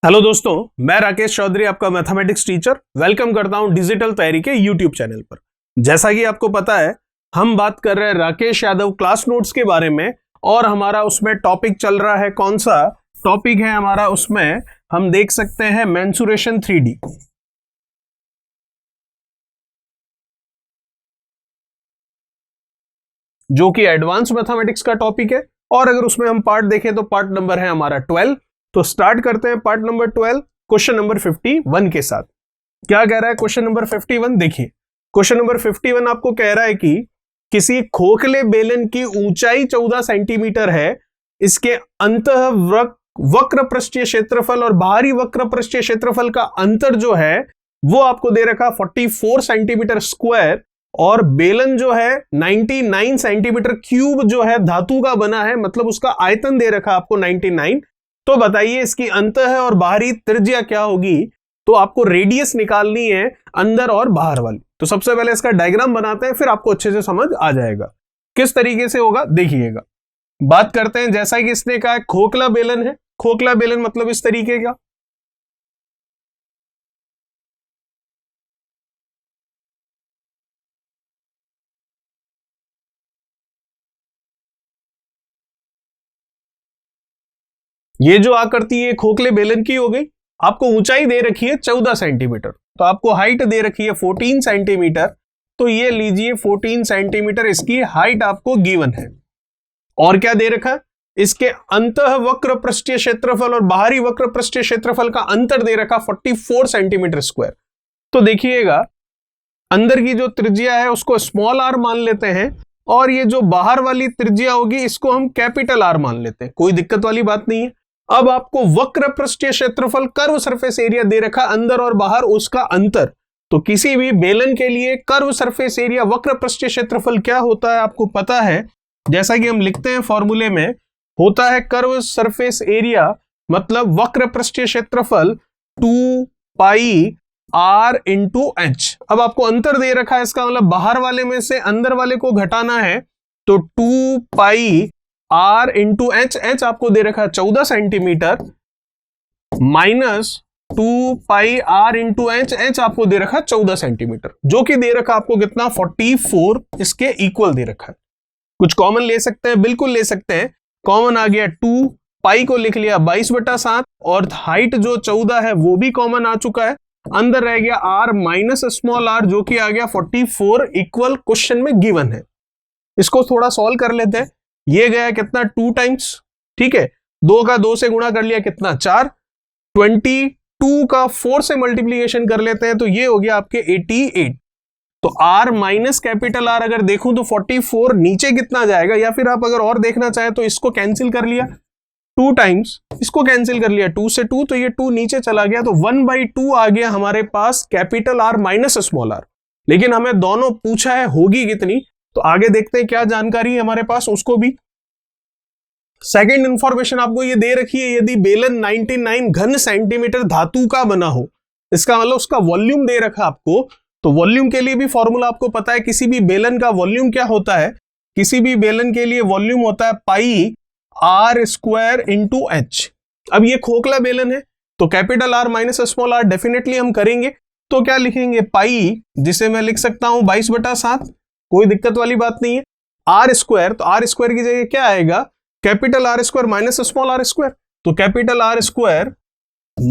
Hello दोस्तों, मैं राकेश चौधरी आपका मैथमेटिक्स टीचर वेलकम करता हूं डिजिटल तैयारी के यूट्यूब चैनल पर। जैसा कि आपको पता है, हम बात कर रहे हैं राकेश यादव क्लास नोट्स के बारे में और हमारा उसमें टॉपिक चल रहा है। कौन सा टॉपिक है हमारा? उसमें हम देख सकते हैं मेंसुरेशन 3D, जो कि एडवांस मैथमेटिक्स का टॉपिक है। और अगर उसमें हम पार्ट देखें तो पार्ट नंबर है हमारा 12। तो स्टार्ट करते हैं पार्ट नंबर 12 क्वेश्चन नंबर 51 के साथ। क्या कह रहा है क्वेश्चन नंबर 51? देखिए, क्वेश्चन नंबर 51 आपको कह रहा है कि किसी खोखले बेलन की ऊंचाई 14 सेंटीमीटर है, इसके अंतः वक्र पृष्ठीय क्षेत्रफल और बाहरी वक्र पृष्ठीय क्षेत्रफल का अंतर जो है वो आपको दे रखा 44 सेंटीमीटर स्क्वायर, और बेलन जो है 99 सेंटीमीटर क्यूब जो है धातु का बना है, मतलब उसका आयतन दे रखा आपको 99। तो बताइए इसकी अंतः और बाहरी त्रिज्या क्या होगी? तो आपको रेडियस निकालनी है अंदर और बाहर वाली। तो सबसे पहले इसका डायग्राम बनाते हैं, फिर आपको अच्छे से समझ आ जाएगा किस तरीके से होगा। देखिएगा, बात करते हैं, जैसा कि इसने कहा खोखला बेलन है। खोखला बेलन मतलब इस तरीके का। ये जो आकृति है खोखले बेलन की हो गई। आपको ऊंचाई दे रखी है 14 सेंटीमीटर, तो आपको हाइट दे रखी है 14 सेंटीमीटर। तो ये लीजिए 14 सेंटीमीटर इसकी हाइट आपको गिवन है। और क्या दे रखा है? इसके अंतः वक्र पृष्ठीय क्षेत्रफल और बाहरी वक्र पृष्ठीय क्षेत्रफल का अंतर दे रखा 44 सेंटीमीटर स्क्वायर। तो देखिएगा, अंदर की जो त्रिज्या है उसको स्मॉल आर मान लेते हैं, और ये जो बाहर वाली त्रिज्या होगी इसको हम कैपिटल आर मान लेते हैं। कोई दिक्कत वाली बात नहीं है। अब आपको वक्र पृष्ठीय क्षेत्रफल कर्व सरफेस एरिया दे रखा अंदर और बाहर उसका अंतर। तो किसी भी बेलन के लिए कर्व सरफेस एरिया वक्र पृष्ठीय क्षेत्रफल क्या होता है आपको पता है। जैसा कि हम लिखते हैं फॉर्मूले में, होता है कर्व सरफेस एरिया मतलब वक्र पृष्ठीय क्षेत्रफल 2 पाई r इंटू एच। अब आपको अंतर दे रखा है, इसका मतलब बाहर वाले में से अंदर वाले को घटाना है, तो 2 पाई r इंटू एच। एच आपको दे रखा है 14 सेंटीमीटर माइनस 2 पाई r इंटू एच। एच आपको दे रखा है 14 सेंटीमीटर, जो कि दे रखा आपको कितना 44 इसके इक्वल दे रखा है। कुछ कॉमन ले सकते हैं, बिल्कुल ले सकते हैं। कॉमन आ गया 2 पाई को लिख लिया 22/7, और हाइट जो 14 है वो भी कॉमन आ चुका है। अंदर रह गया r माइनस स्मॉल r, जो कि आ गया 44 इक्वल क्वेश्चन में गिवन है। इसको थोड़ा सॉल्व कर लेते हैं। ये गया कितना 2 टाइम्स, ठीक है। 2 का 2 से गुणा कर लिया कितना 4। 22 का 4 से मल्टीप्लीकेशन कर लेते हैं, तो ये हो गया आपके 88। तो r माइनस कैपिटल R अगर देखूं तो 44 नीचे कितना जाएगा, या फिर आप अगर और देखना चाहें तो इसको कैंसिल कर लिया 2 टाइम्स, इसको कैंसिल कर लिया 2 से 2, तो ये 2 नीचे चला गया, तो 1/2 आ गया हमारे पास capital R minus small r। लेकिन हमें दोनों पूछा है होगी कितनी, तो आगे देखते हैं क्या जानकारी है हमारे पास उसको भी। सेकंड इंफॉर्मेशन आपको ये दे रखी है, यदि बेलन 99 घन सेंटीमीटर धातु का बना हो, इसका मतलब उसका वॉल्यूम दे रखा आपको। तो वॉल्यूम के लिए भी फॉर्मूला आपको पता है, किसी भी बेलन का वॉल्यूम क्या होता है? किसी भी बेलन के लिए वॉल्यूम होता है पाई r स्क्वायर इंटू एच। अब ये खोखला बेलन है, तो capital R minus small r definitely हम करेंगे। तो क्या लिखेंगे? पाई, जिसे मैं लिख सकता हूं 22/7, कोई दिक्कत वाली बात नहीं है। r स्क्वायर, तो r स्क्वायर की जगह क्या आएगा? Capital R square minus small r square. तो capital R square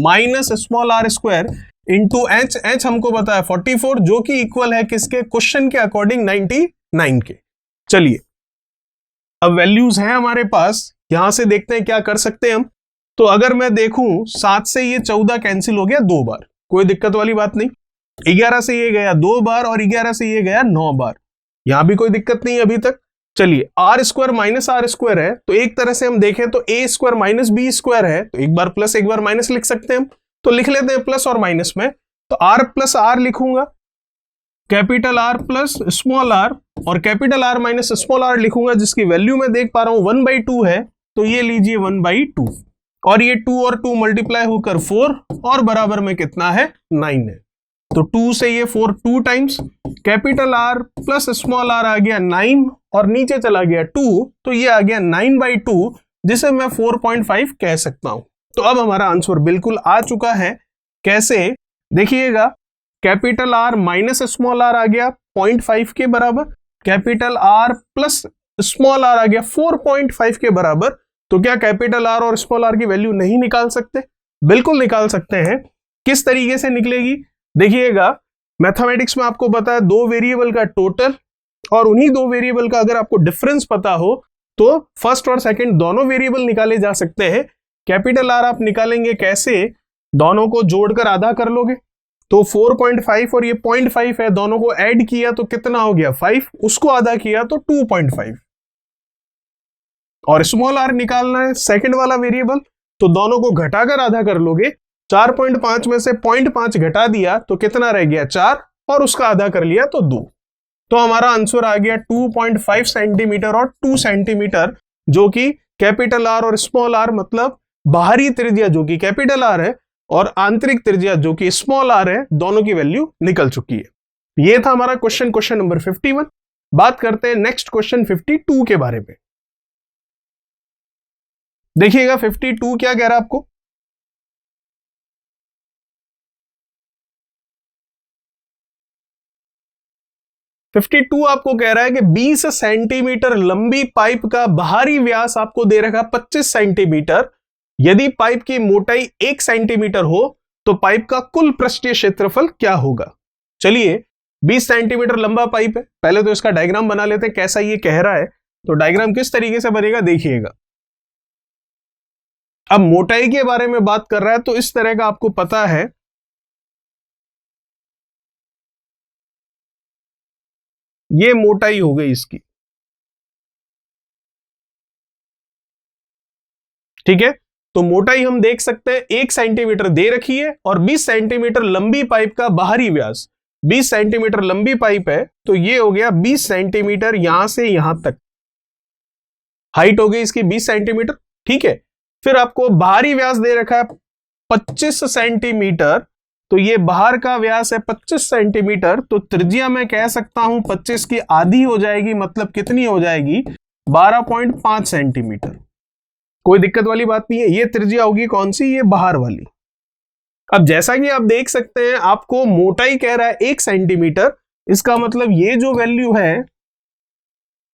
minus small r square into H. H हमको पता है 44, जो कि इक्वल है किसके? क्वेश्चन के अकॉर्डिंग 99 के। चलिए, अब वैल्यूज हैं हमारे पास, यहां से देखते हैं क्या कर सकते हैं हम। तो अगर मैं देखूं 7 से ये 14 कैंसिल हो गया 2 बार, कोई दिक्कत वाली बात नहीं। 11 से ये गया 2 बार, और 11 से ये गया 9 बार, यहां भी कोई दिक्कत नहीं अभी तक। चलिए, r square minus r square है, तो एक तरह से हम देखें तो a square minus b square है, तो एक बार प्लस एक बार माइनस लिख सकते हैं हम। तो लिख लेते हैं प्लस और माइनस में, तो r प्लस r लिखूंगा, capital R plus small r, और capital R minus small r लिखूंगा, जिसकी वैल्यू मैं देख पा रहा हूं 1/2 है। तो ये लीजिए 1/2, और ये 2 और 2 मल्टीप्लाई होकर 4, और बराबर में कितना है 9 है। तो 2 से ये 4 2 times, capital R plus small r आ गया 9, और नीचे चला गया 2, तो ये आ गया 9/2, जिसे मैं 4.5 कह सकता हूं। तो अब हमारा आंसर बिल्कुल आ चुका है। कैसे, देखिएगा, capital R minus small R आ गया 0.5 के बराबर, capital R plus small R आ गया 4.5 के बराबर। तो क्या कैपिटल आर और स्मॉल आर की वैल्यू नहीं निकाल सकते? बिल्कुल निकाल सकते हैं। किस तरीके से निकलेगी? देखिएगा, मैथमेटिक्स में आपको पता है दो वेरिएबल का टोटल और उन्हीं दो वेरिएबल का अगर आपको डिफरेंस पता हो तो फर्स्ट और सेकंड दोनों वेरिएबल निकाले जा सकते हैं। कैपिटल आर आप निकालेंगे कैसे? दोनों को जोड़कर आधा कर लोगे, तो 4.5 और ये 0.5 है, दोनों को ऐड किया तो कितना हो गया 5, उसको आधा किया तो 2.5। और स्मॉल आर निकालना है सेकंड वाला वेरिएबल, तो दोनों को घटाकर आधा कर लोगे, 4.5 में से 0.5 घटा दिया तो कितना रह गया 4, और उसका आधा कर लिया तो 2। तो हमारा आंसर आ गया 2.5 सेंटीमीटर और 2 सेंटीमीटर, जो कि कैपिटल आर और स्मॉल आर मतलब बाहरी त्रिज्या जो कि कैपिटल आर है और आंतरिक त्रिज्या जो कि स्मॉल आर है, दोनों की वैल्यू निकल चुकी है। ये था हमारा क्वेश्चन नंबर 51। बात करते हैं नेक्स्ट क्वेश्चन 52 के बारे में। देखिएगा 52 क्या कह रहा है आपको? आपको कह रहा है कि 20 सेंटीमीटर लंबी पाइप का बाहरी व्यास आपको दे रखा 25 सेंटीमीटर। यदि पाइप की मोटाई 1 सेंटीमीटर हो तो पाइप का कुल पृष्ठीय क्षेत्रफल क्या होगा? चलिए, 20 सेंटीमीटर लंबा पाइप है, पहले तो इसका डायग्राम बना लेते हैं कैसा ये कह रहा है। तो डायग्राम किस तरीके से बनेगा देखिएगा। अब मोटाई के बारे में बात कर रहा है तो इस तरह का आपको पता है, ये मोटाई हो गई इसकी, ठीक है। तो मोटाई हम देख सकते हैं 1 सेंटीमीटर दे रखी है और 20 सेंटीमीटर लंबी पाइप का बाहरी व्यास 20 सेंटीमीटर लंबी पाइप है, तो ये हो गया 20 सेंटीमीटर यहां से यहां तक हाइट हो गई इसकी 20 सेंटीमीटर, ठीक है। फिर आपको बाहरी व्यास दे रखा है 25 सेंटीमीटर, तो ये बाहर का व्यास है 25 सेंटीमीटर, तो त्रिज्या मैं कह सकता हूं 25 की आधी हो जाएगी, मतलब कितनी हो जाएगी 12.5 सेंटीमीटर। कोई दिक्कत वाली बात नहीं है। ये त्रिज्या होगी कौन सी? ये बाहर वाली। अब जैसा कि आप देख सकते हैं आपको मोटाई कह रहा है 1 सेंटीमीटर, इसका मतलब ये जो वैल्यू है,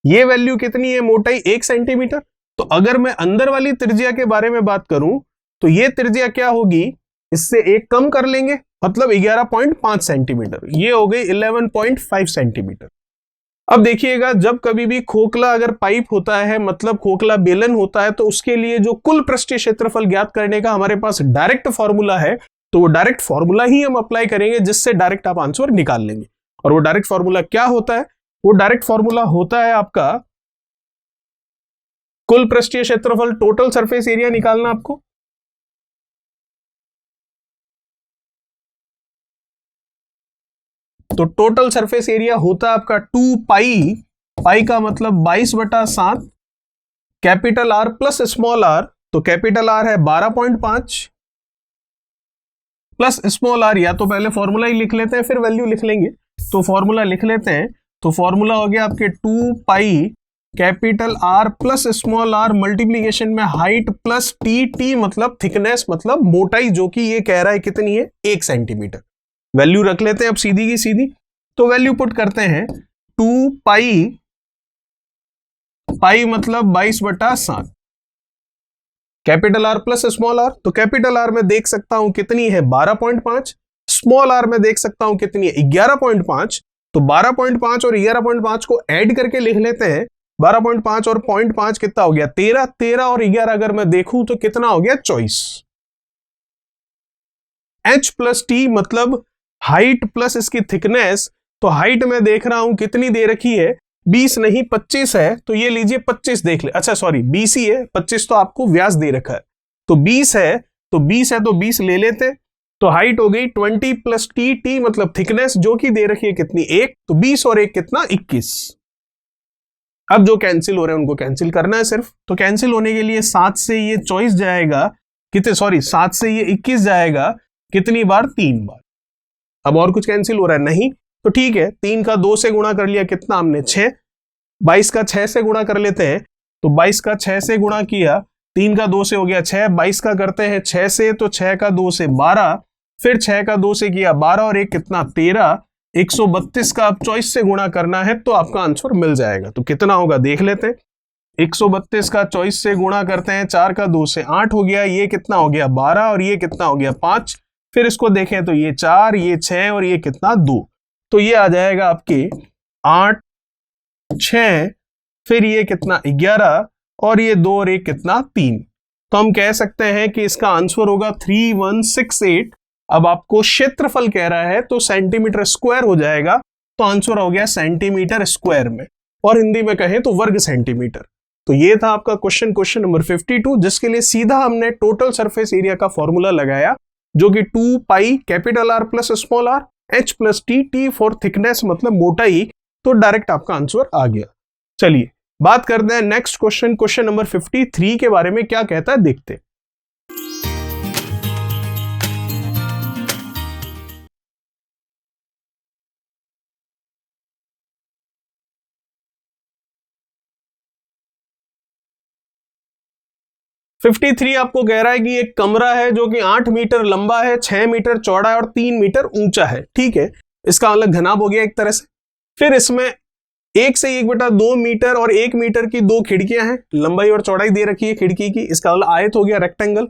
ये वैल्यू कितनी है? मोटाई 1 सेंटीमीटर। तो अगर मैं अंदर वाली त्रिज्या के बारे में बात करूं तो ये त्रिज्या क्या होगी? इससे 1 कम कर लेंगे, मतलब 11.5 सेंटीमीटर, ये हो गई 11.5 सेंटीमीटर। अब देखिएगा, जब कभी भी खोखला अगर पाइप होता है, मतलब खोखला बेलन होता है, तो उसके लिए जो कुल पृष्ठीय क्षेत्रफल ज्ञात करने का हमारे पास डायरेक्ट फॉर्मूला है, तो वो डायरेक्ट फॉर्मूला ही हम अप्लाई करेंगे जिससे डायरेक्ट आप आंसर निकाल लेंगे। और वो डायरेक्ट फॉर्मूला क्या होता है? वो डायरेक्ट फॉर्मूला होता है आपका कुल पृष्ठीय क्षेत्रफल, टोटल सरफेस एरिया निकालना आपको। तो टोटल सरफेस एरिया होता है आपका 2 पाई, पाई का मतलब 22/7 capital R plus small R. तो कैपिटल आर है 12.5 प्लस स्मॉल आर, या तो पहले फॉर्मूला ही लिख लेते हैं फिर वैल्यू लिख लेंगे। तो फॉर्मूला लिख लेते हैं। तो फॉर्मूला हो गया आपके 2 pi capital R plus small R multiplication में हाइट प्लस टी, टी मतलब थिकनेस मतलब मोटाई, जो कि ये कह रहा है कितनी है 1 सेंटीमीटर। वैल्यू रख लेते हैं अब सीधी की सीधी। तो वैल्यू पुट करते हैं 2 पाई, पाई मतलब 22/7 capital R plus small R. तो कैपिटल आर में देख सकता हूं कितनी है 12.5, स्मॉल आर में देख सकता हूं कितनी है 11.5। तो 12.5 और 11.5 को ऐड करके लिख लेते हैं। 12.5 और 0.5 कितना हो गया 13, 13 और 11 अगर मैं देखूं तो कितना हो गया 24। H प्लस टी मतलब हाइट प्लस इसकी थिकनेस। तो हाइट में देख रहा हूं कितनी दे रखी है 20 नहीं 25 है, तो ये लीजिए 25 देख ले, अच्छा सॉरी 20 ही है, 25 तो आपको व्यास दे रखा है। तो 20 है तो 20 है तो 20 ले लेते। तो हाइट हो गई 20 प्लस टी, टी मतलब थिकनेस जो कि दे रखी है कितनी 1, तो 20 और 1 कितना 21। अब जो कैंसिल हो रहे हैं उनको कैंसिल करना है सिर्फ। तो कैंसिल होने के लिए 7 से ये 24 जाएगा, कितने सॉरी 7 से ये 21 जाएगा, कितनी बार 3 बार। अब और कुछ कैंसिल हो रहा है नहीं, तो ठीक है 3 का 2 से गुणा कर लिया, कितना हमने 6, 22 का 6 से गुणा कर लेते हैं। तो 22 का 6 से गुणा किया 3 का 2 से हो गया 6, 22 का करते हैं 6 से, तो 6 का 2 से 12, फिर 6 का 2 से किया 12 और एक कितना 13, 132 का आप चॉइस से गुणा करना है तो आपका आंसर मिल जाएगा। तो कितना होगा देख लेते हैं। 132 का चॉइस से गुणा करते हैं, 4 का 2 से 8 हो गया, ये कितना हो गया 12 और ये कितना हो गया 5, फिर इसको देखें तो ये 4, ये 6 और ये कितना 2, तो ये आ जाएगा आपके 8, 6, फिर ये कितना 11 और ये 2 और एक कितना 3। तो हम कह सकते हैं कि इसका आंसर होगा 3168। अब आपको क्षेत्रफल कह रहा है तो सेंटीमीटर स्क्वायर हो जाएगा, तो आंसर हो गया सेंटीमीटर स्क्वायर में, और हिंदी में कहें तो वर्ग सेंटीमीटर। तो ये था आपका क्वेश्चन नंबर 52, जिसके लिए सीधा हमने टोटल सरफेस एरिया का फॉर्मूला लगाया, जो कि 2 pi capital R plus small r h plus T for thickness मतलब मोटाई, तो डायरेक्ट आपका आंसर आ गया। चलिए बात करते हैं नेक्स्ट क्वेश्चन नंबर 53 के बारे में, क्या कहता है देखते हैं। फिफ्टी थ्री आपको कह रहा है कि एक कमरा है जो कि 8 मीटर लंबा है, 6 मीटर चौड़ा है और 3 मीटर ऊंचा है। ठीक है, इसका मतलब घनाभ हो गया एक तरह से। फिर इसमें 1 से 1/2 मीटर और 1 मीटर की 2 खिड़कियां हैं, लंबाई और चौड़ाई दे रखी है खिड़की की, इसका मतलब आयत हो गया रेक्टेंगल।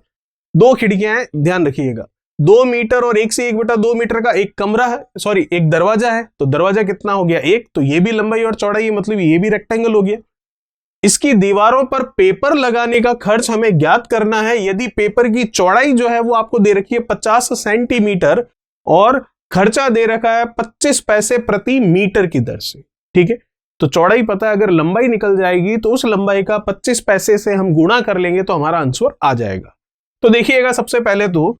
2 खिड़कियां हैं, ध्यान रखिएगा। 2 मीटर और 1 से 1/2 मीटर का एक कमरा है, सॉरी एक दरवाजा है, तो दरवाजा कितना हो गया 1, तो ये भी लंबाई और चौड़ाई है, मतलब ये भी रेक्टेंगल हो गया। इसकी दीवारों पर पेपर लगाने का खर्च हमें ज्ञात करना है, यदि पेपर की चौड़ाई जो है वो आपको दे रखी है 50 सेंटीमीटर और खर्चा दे रखा है 25 पैसे प्रति मीटर की दर से। ठीक है, तो चौड़ाई पता है, अगर लंबाई निकल जाएगी तो उस लंबाई का 25 पैसे से हम गुणा कर लेंगे तो हमारा आंसर आ जाएगा। तो देखिएगा, सबसे पहले तो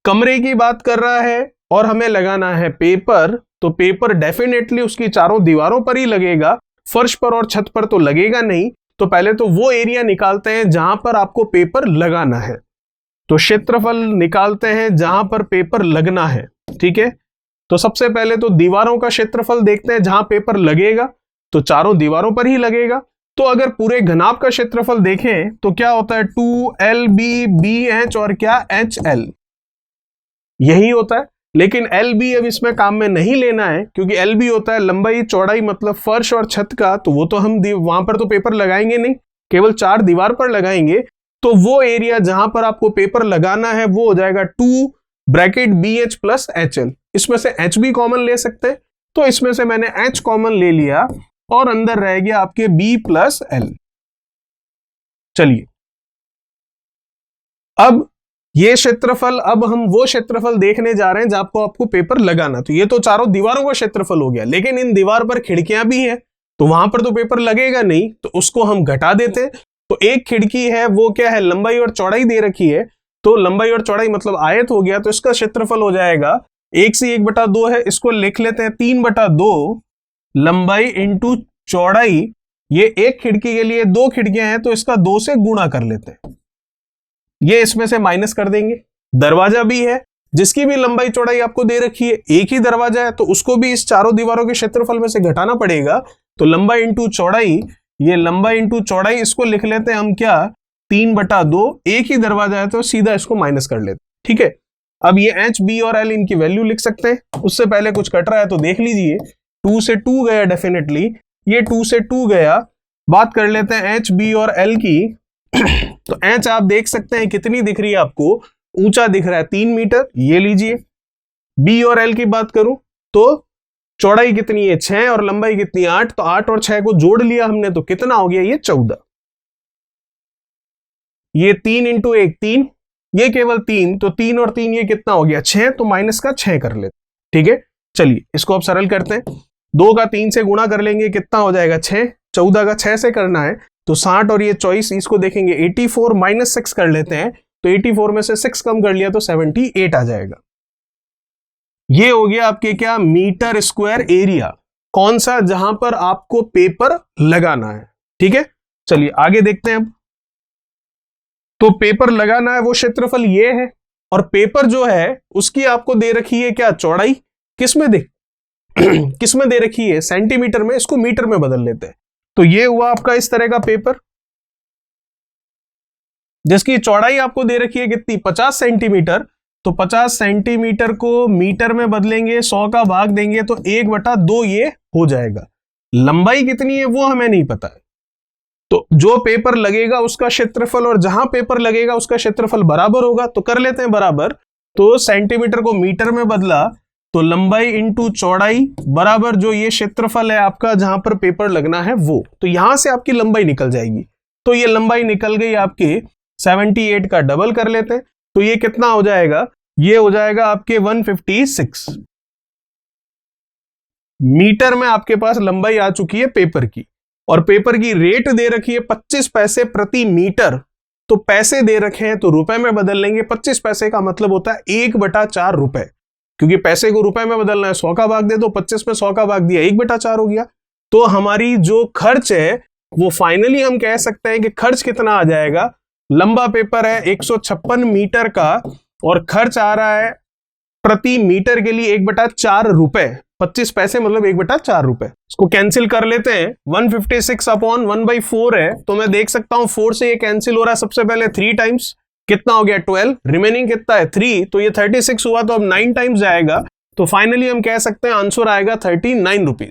कमरे की बात कर रहा है और हमें लगाना है पेपर, तो पेपर डेफिनेटली उसकी चारों दीवारों पर ही लगेगा, फर्श पर और छत पर तो लगेगा नहीं। तो पहले तो वो एरिया निकालते हैं जहां पर आपको पेपर लगाना है, तो क्षेत्रफल निकालते हैं जहां पर पेपर लगना है। ठीक है, तो सबसे पहले तो दीवारों का क्षेत्रफल देखते हैं जहां पेपर लगेगा, तो चारों दीवारों पर ही लगेगा। तो अगर पूरे घनाभ का क्षेत्रफल देखें तो क्या होता है 2LB BH और क्या HL, यही होता है। लेकिन LB अब इसमें काम में नहीं लेना है, क्योंकि LB होता है लंबाई चौड़ाई मतलब फर्श और छत का, तो वो तो हम वहां पर तो पेपर लगाएंगे नहीं, केवल 4 दीवार पर लगाएंगे। तो वो एरिया जहां पर आपको पेपर लगाना है वो हो जाएगा 2 ब्रैकेट BH प्लस HL। इसमें से H भी कॉमन ले सकते हैं, तो इसमें से मैंने H कॉमन ले लिया और अंदर रह गया आपके B प्लस L। चलिए, अब ये क्षेत्रफल, अब हम वो क्षेत्रफल देखने जा रहे हैं जहां आपको पेपर लगाना। तो ये तो चारों दीवारों का क्षेत्रफल हो गया, लेकिन इन दीवार पर खिड़कियां भी हैं, तो वहां पर तो पेपर लगेगा नहीं, तो उसको हम घटा देते हैं। तो एक खिड़की है वो क्या है, लंबाई और चौड़ाई दे रखी है, तो लंबाई और चौड़ाई मतलब आयत हो गया, तो इसका क्षेत्रफल हो जाएगा 1 से 1/2 है, इसको लिख लेते हैं 3/2 लंबाई इंटू चौड़ाई। ये एक खिड़की के लिए 2 खिड़कियां हैं, तो इसका 2 से गुणा कर लेते हैं, ये इसमें से माइनस कर देंगे। दरवाजा भी है जिसकी भी लंबाई चौड़ाई आपको दे रखी है, एक ही दरवाजा है, तो उसको भी इस चारों दीवारों के क्षेत्रफल में से घटाना पड़ेगा। तो लंबाई इंटू चौड़ाई, ये लंबाई इंटू चौड़ाई, इसको लिख लेते हैं हम क्या 3/2, एक ही दरवाजा है तो सीधा इसको माइनस कर लेते। ठीक है, अब ये H B और L इनकी वैल्यू लिख सकते हैं। उससे पहले कुछ कट रहा है तो देख लीजिए, 2 से 2 गया डेफिनेटली, ये 2 से 2 गया। बात कर लेते हैं H B और L की। तो H आप देख सकते हैं कितनी दिख रही है आपको, ऊंचा दिख रहा है 3 मीटर, ये लीजिए। B और L की बात करूं तो चौड़ाई कितनी है 6 और लंबाई कितनी 8, तो 8 और 6 को जोड़ लिया हमने तो कितना हो गया ये 14। ये 3 इंटू 1 3, ये केवल 3, तो 3 और 3 ये कितना हो गया 6, तो माइनस का 6 कर लेते। ठीक है, चलिए इसको अब सरल करते हैं। 2 का 3 से गुणा कर लेंगे, कितना हो जाएगा 6, 14 का 6 से करना है तो 60 और ये 24, इसको देखेंगे 84 माइनस 6 कर लेते हैं, तो 84 में से 6 कम कर लिया तो 78 आ जाएगा। ये हो गया आपके क्या मीटर स्क्वायर एरिया, कौन सा, जहां पर आपको पेपर लगाना है। ठीक है, चलिए आगे देखते हैं। अब तो पेपर लगाना है वो क्षेत्रफल ये है, और पेपर जो है उसकी आपको दे रखी है क्या चौड़ाई, किसमें किसमें दे रखी है सेंटीमीटर में, इसको मीटर में बदल लेते हैं। तो ये हुआ आपका इस तरह का पेपर, जिसकी चौड़ाई आपको दे रखी है कितनी, 50 सेंटीमीटर। तो 50 सेंटीमीटर को मीटर में बदलेंगे, 100 का भाग देंगे तो 1/2 ये हो जाएगा। लंबाई कितनी है वो हमें नहीं पता है, तो जो पेपर लगेगा उसका क्षेत्रफल और जहां पेपर लगेगा उसका क्षेत्रफल बराबर होगा, तो कर लेते हैं बराबर। तो सेंटीमीटर को मीटर में बदला तो लंबाई इंटू चौड़ाई बराबर जो ये क्षेत्रफल है आपका जहां पर पेपर लगना है वो, तो यहां से आपकी लंबाई निकल जाएगी। तो ये लंबाई निकल गई आपके 78 का डबल कर लेते हैं, तो ये कितना हो जाएगा, ये हो जाएगा आपके 156 मीटर में आपके पास लंबाई आ चुकी है पेपर की। और पेपर की रेट दे रखी है 25 पैसे प्रति मीटर, तो पैसे दे रखे हैं तो रुपए में बदल लेंगे। 25 पैसे का मतलब होता है 1/4 रुपए, क्योंकि पैसे को रुपए में बदलना है, 100 का भाग दे दो, 25 में 100 का भाग दिया, 1/4 हो गया। तो हमारी जो खर्च है वो फाइनली हम कह सकते हैं कि खर्च कितना आ जाएगा, लंबा पेपर है 156 मीटर का और खर्च आ रहा है प्रति मीटर के लिए 1/4 रुपए, 25 पैसे मतलब 1/4 रुपए। इसको कैंसिल कर लेते हैं, 156 अपॉन 1/4 है, तो मैं देख सकता हूं 4 से ये कैंसिल हो रहा है। सबसे पहले 3 टाइम्स कितना हो गया 12, रिमेनिंग कितना है 3, तो ये 36 हुआ, तो अब 9 टाइम्स जाएगा। तो फाइनली हम कह सकते हैं आंसर आएगा 39 रुपीज।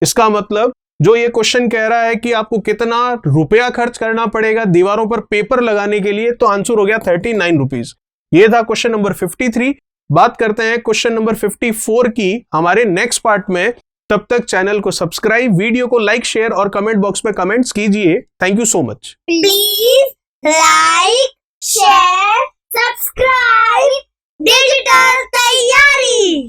इसका मतलब जो ये क्वेश्चन कह रहा है कि आपको कितना रुपया खर्च करना पड़ेगा दीवारों पर पेपर लगाने के लिए, तो आंसर हो गया 39 रुपीज। ये था क्वेश्चन नंबर 53। बात करते हैं क्वेश्चन नंबर 54 की हमारे नेक्स्ट पार्ट में। तब तक चैनल को सब्सक्राइब, वीडियो को लाइक, शेयर और कमेंट बॉक्स में कमेंट्स कीजिए। Thank you so much. Please like, share, subscribe digital तैयारी।